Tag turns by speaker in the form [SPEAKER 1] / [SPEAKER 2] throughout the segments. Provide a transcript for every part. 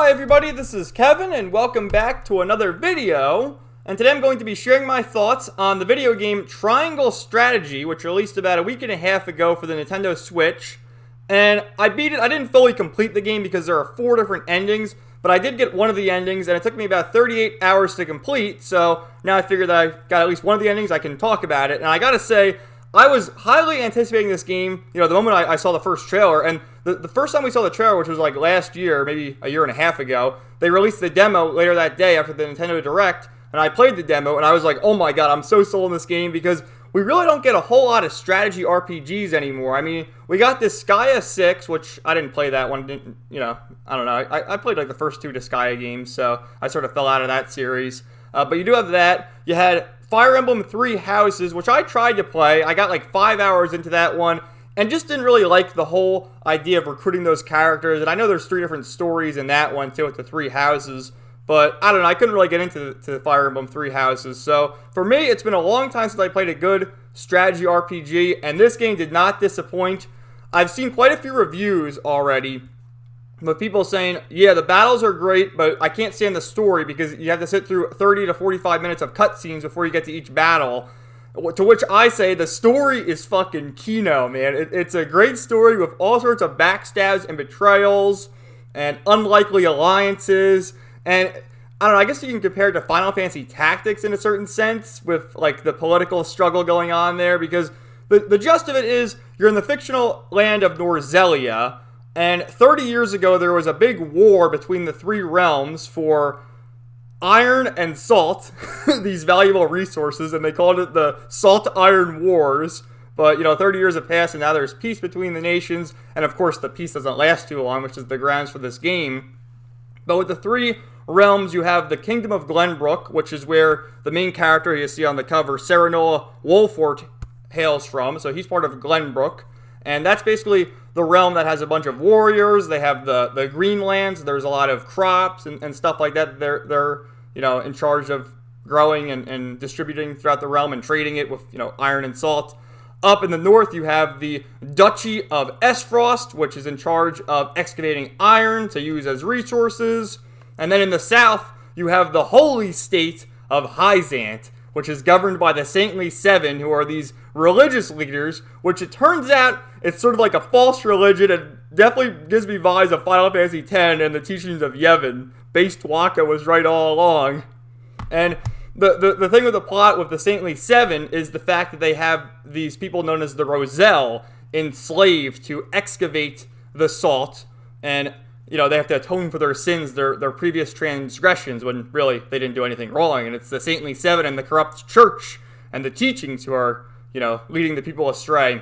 [SPEAKER 1] Hi everybody, this is Kevin and welcome back to another video. And today I'm going to be sharing my thoughts on the video game Triangle Strategy, which released about a week and a half ago for the Nintendo Switch. And I beat it. I didn't fully complete the game because there are 4 different endings, but I did get one of the endings and it took me about 38 hours to complete. So now I figured that I got at least one of the endings, I can talk about it. And I gotta say, I was highly anticipating this game, the moment I saw the first trailer, and the first time we saw the trailer, which was like last year, maybe a year and a half ago, they released the demo later that day after the Nintendo Direct, and I played the demo, and I was like, oh my god, I'm so sold on this game, because we really don't get a whole lot of strategy RPGs anymore. I mean, we got Disgaea 6, which I didn't play that one, I don't know, I played like the first 2 Disgaea games, so I sort of fell out of that series, but you do have that. You had Fire Emblem 3 Houses, which I tried to play. I got like 5 hours into that one and just didn't really like the whole idea of recruiting those characters. And I know there's 3 different stories in that one too with the 3 houses, but I don't know, I couldn't really get into the Fire Emblem 3 Houses. So for me, it's been a long time since I played a good strategy RPG, and this game did not disappoint. I've seen quite a few reviews already with people saying, yeah, the battles are great, but I can't stand the story because you have to sit through 30 to 45 minutes of cutscenes before you get to each battle. To which I say, the story is fucking Kino, man. It's a great story with all sorts of backstabs and betrayals and unlikely alliances. And I don't know, I guess you can compare it to Final Fantasy Tactics in a certain sense with like the political struggle going on there, because the gist of it is you're in the fictional land of Norzelia. And 30 years ago, there was a big war between the 3 realms for iron and salt, these valuable resources, and they called it the Salt-Iron Wars. But, 30 years have passed, and now there's peace between the nations, and of course the peace doesn't last too long, which is the grounds for this game. But with the 3 realms, you have the Kingdom of Glenbrook, which is where the main character you see on the cover, Serenoa Wolfort, hails from, so he's part of Glenbrook. And that's basically the realm that has a bunch of warriors. They have the Greenlands. There's a lot of crops and stuff like that. They're in charge of growing and distributing throughout the realm and trading it with iron and salt. Up in the north, you have the Duchy of Esfrost, which is in charge of excavating iron to use as resources. And then in the south, you have the Holy State of Hyzant, which is governed by the Saintly Seven, who are these religious leaders, which it turns out it's sort of like a false religion and definitely gives me vibes of Final Fantasy X and the teachings of Yevon. Base Tuatha was right all along. And the thing with the plot with the Saintly Seven is the fact that they have these people known as the Roselle enslaved to excavate the salt, and they have to atone for their sins, their previous transgressions, when really they didn't do anything wrong. And it's the Saintly Seven and the corrupt church and the teachings who are, leading the people astray.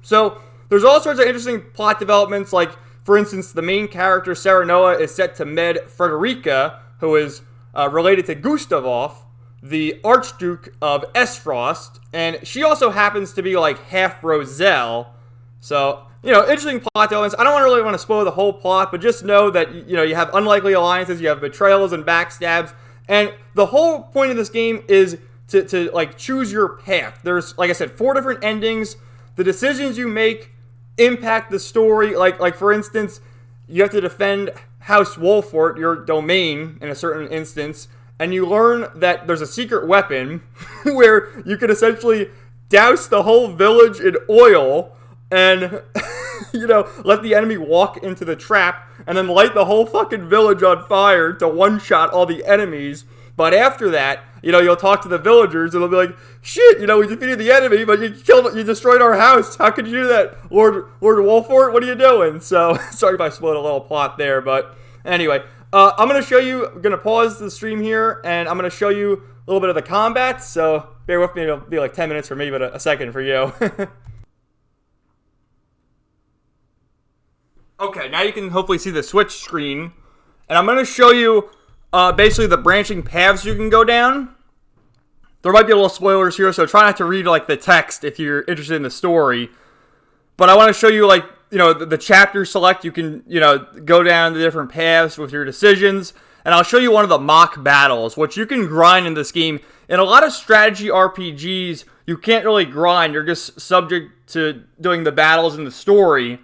[SPEAKER 1] So there's all sorts of interesting plot developments. Like, for instance, the main character, Serenoa, is set to med Frederica, who is related to Gustavov, the Archduke of Esfrost. And she also happens to be like half Roselle. So interesting plot developments. I don't really want to spoil the whole plot, but just know that, you have unlikely alliances, you have betrayals and backstabs, and the whole point of this game is to like, choose your path. There's, like I said, 4 different endings. The decisions you make impact the story. Like for instance, you have to defend House Wolfort, your domain, in a certain instance, and you learn that there's a secret weapon where you can essentially douse the whole village in oil and let the enemy walk into the trap and then light the whole fucking village on fire to one-shot all the enemies. But after that, you'll talk to the villagers and they'll be like, shit, we defeated the enemy, but you destroyed our house. How could you do that? Lord Wolfort, what are you doing? So, sorry if I spoiled a little plot there, but anyway, I'm going to pause the stream here, and I'm going to show you a little bit of the combat, so bear with me, it'll be like 10 minutes for me, but a second for you. Okay, now you can hopefully see the Switch screen, and I'm going to show you basically the branching paths you can go down. There might be a little spoilers here, so try not to read like the text if you're interested in the story. But I want to show you like, the chapter select. You can, go down the different paths with your decisions. And I'll show you one of the mock battles, which you can grind in this game. In a lot of strategy RPGs, you can't really grind. You're just subject to doing the battles in the story.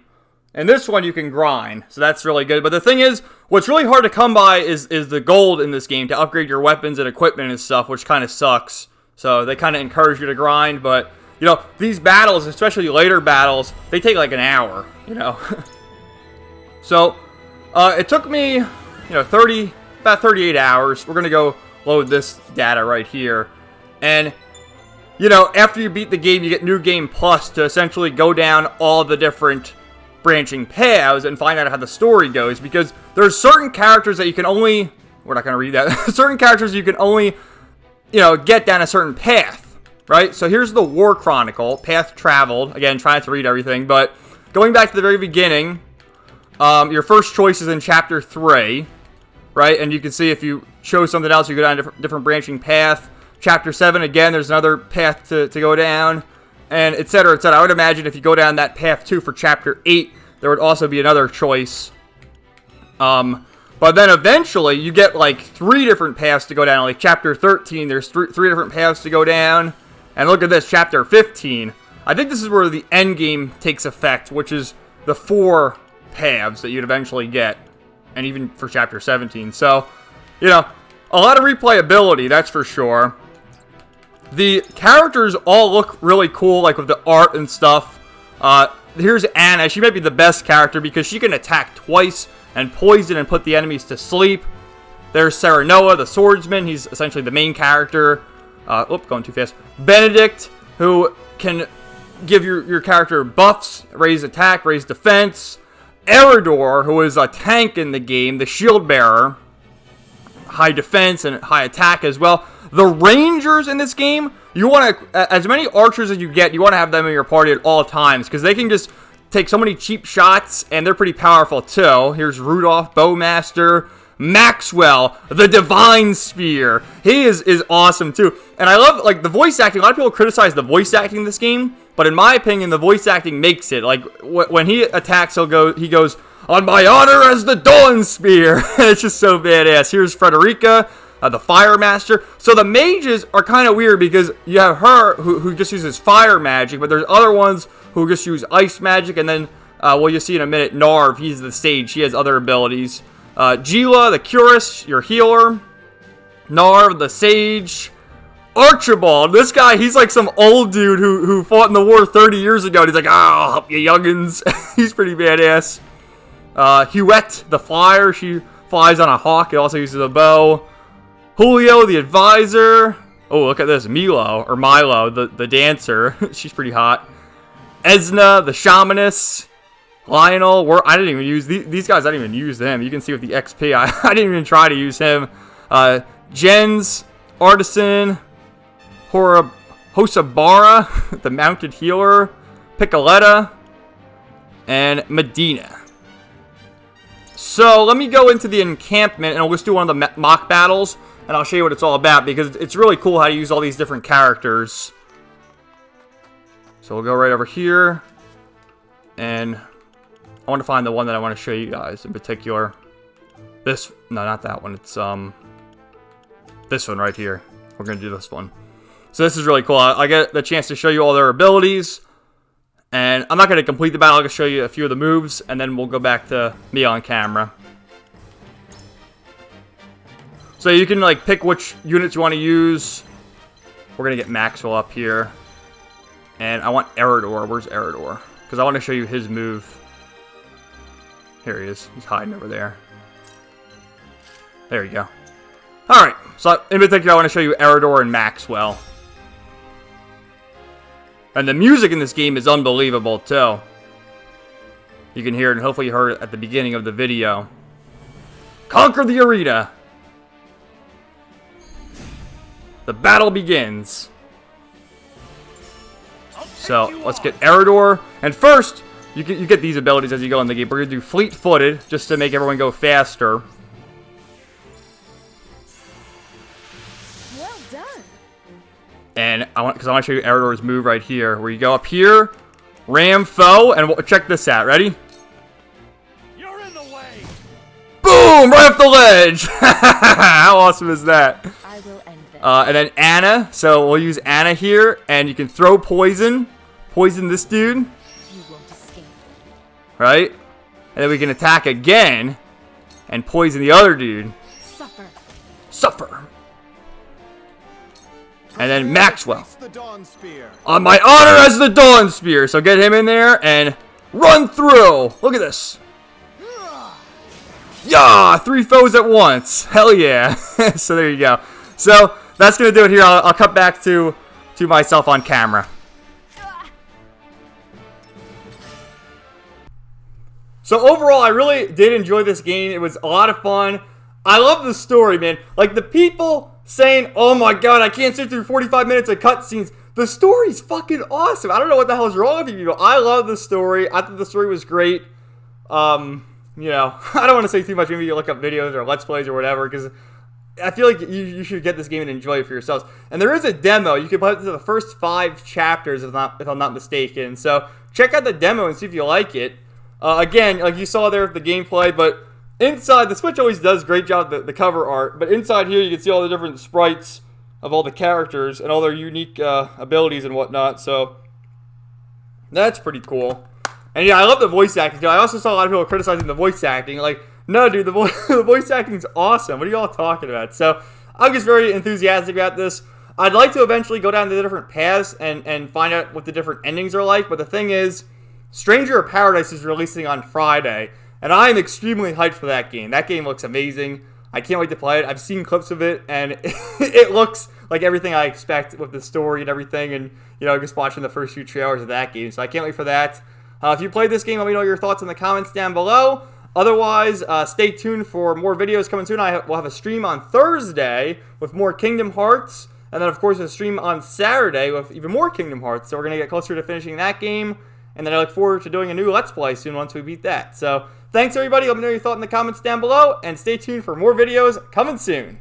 [SPEAKER 1] And this one you can grind, so that's really good. But the thing is, what's really hard to come by is the gold in this game to upgrade your weapons and equipment and stuff, which kind of sucks. So they kind of encourage you to grind, but, you know, these battles, especially later battles, they take like an hour, you know. So, it took me, you know, about 38 hours. We're going to go load this data right here. And, you know, after you beat the game, you get New Game Plus to essentially go down all the different branching paths and find out how the story goes. Because there's certain characters that you can only... We're not going to read that. Certain characters you can only, you know, get down a certain path, right? So here's the War Chronicle, path traveled. Again, trying to read everything. But going back to the very beginning, your first choice is in Chapter 3, right? And you can see if you chose something else, you go down a different branching path. Chapter 7, again, there's another path to go down, and et cetera, et cetera. I would imagine if you go down that path, too, for Chapter 8, there would also be another choice. But then eventually, you get, like, 3 different paths to go down. Like, Chapter 13, there's three different paths to go down. And look at this, Chapter 15. I think this is where the end game takes effect, which is the 4 paths that you'd eventually get. And even for Chapter 17. So, you know, a lot of replayability, that's for sure. The characters all look really cool, like with the art and stuff. Here's Anna. She might be the best character because she can attack twice and poison and put the enemies to sleep. There's Serenoa, the swordsman. He's essentially the main character. Going too fast. Benedict, who can give your character buffs, raise attack, raise defense. Eridor, who is a tank in the game, the shield bearer. High defense and high attack as well. The Rangers in this game, you want to, as many archers as you get, you want to have them in your party at all times, because they can just take so many cheap shots, and they're pretty powerful too. Here's Rudolph, Bowmaster, Maxwell, the Divine Spear. He is awesome too. And I love, like, the voice acting. A lot of people criticize the voice acting in this game, but in my opinion, the voice acting makes it. Like, when he attacks, he goes, "On my honor as the Dawn Spear." It's just so badass. Here's Frederica, the Fire Master. So the mages are kind of weird because you have her who just uses fire magic, but there's other ones who just use ice magic. And then, well, you'll see in a minute, Narv, he's the sage. He has other abilities. Gila, the Curus, your healer. Narv, the sage. Archibald, this guy, he's like some old dude who fought in the war 30 years ago. And he's like, I'll help you youngins. He's pretty badass. Huette, the flyer, she flies on a hawk. It also uses a bow. Julio, the advisor. Oh, look at this. Milo, the dancer. She's pretty hot. Esna, the shamaness. Lionel, I didn't even use these guys. I didn't even use them. You can see with the XP, I didn't even try to use him. Jens, artisan. Hosabara, the mounted healer. Piccoletta, and Medina. So let me go into the encampment, and I'll just do one of the mock battles, and I'll show you what it's all about, because it's really cool how to use all these different characters. So we'll go right over here, and I want to find the one that I want to show you guys in particular. No, not that one. It's this one right here. We're going to do this one. So this is really cool. I get the chance to show you all their abilities. And I'm not going to complete the battle. I'm going to show you a few of the moves, and then we'll go back to me on camera. So you can, like, pick which units you want to use. We're going to get Maxwell up here. And I want Eridor. Where's Eridor? Because I want to show you his move. Here he is. He's hiding over there. There you go. Alright. So in particular, I want to show you Eridor and Maxwell. And the music in this game is unbelievable, too. You can hear it, and hopefully you heard it at the beginning of the video. Conquer the arena! The battle begins. So, let's get Eridor. And first, you get these abilities as you go in the game. We're going to do fleet-footed, just to make everyone go faster.
[SPEAKER 2] Well done.
[SPEAKER 1] And because I want to show you Eridor's move right here, where you go up here, ram foe, and check this out. Ready?
[SPEAKER 3] You're in the way.
[SPEAKER 1] Boom! Right off the ledge. How awesome is that?
[SPEAKER 2] I will end them.
[SPEAKER 1] And then Anna. So we'll use Anna here, and you can throw poison this dude.
[SPEAKER 2] You won't escape.
[SPEAKER 1] Right? And then we can attack again, and poison the other dude.
[SPEAKER 2] Suffer.
[SPEAKER 1] Suffer. And then Maxwell.
[SPEAKER 3] The Dawn Spear.
[SPEAKER 1] On my honor as the Dawn Spear. So get him in there and run through. Look at this. Yeah, 3 foes at once. Hell yeah. So there you go. So that's going to do it here. I'll cut back to myself on camera. So overall, I really did enjoy this game. It was a lot of fun. I love the story, man. Like, the people saying, oh my god, I can't sit through 45 minutes of cutscenes. The story's fucking awesome. I don't know what the hell is wrong with you people. I love the story. I thought the story was great. You know, I don't want to say too much. Maybe you look up videos or Let's Plays or whatever, because I feel like you should get this game and enjoy it for yourselves. And there is a demo. You can play it to the first 5 chapters, if I'm not mistaken. So check out the demo and see if you like it. Again, like you saw there with the gameplay, but inside, the Switch always does a great job with the cover art. But inside here, you can see all the different sprites of all the characters and all their unique abilities and whatnot. So that's pretty cool. And yeah, I love the voice acting. I also saw a lot of people criticizing the voice acting. Like, no, dude, the voice acting's awesome. What are y'all talking about? So I'm just very enthusiastic about this. I'd like to eventually go down the different paths and find out what the different endings are like. But the thing is, Stranger of Paradise is releasing on Friday, and I am extremely hyped for that game. That game looks amazing. I can't wait to play it. I've seen clips of it, and it looks like everything I expect with the story and everything, and, you know, just watching the first few trailers of that game. So I can't wait for that. If you played this game, let me know your thoughts in the comments down below. Otherwise, stay tuned for more videos coming soon. We'll have a stream on Thursday with more Kingdom Hearts, and then, of course, a stream on Saturday with even more Kingdom Hearts. So we're going to get closer to finishing that game. And then I look forward to doing a new Let's Play soon once we beat that. So, thanks everybody. Let me know your thoughts in the comments down below. And stay tuned for more videos coming soon.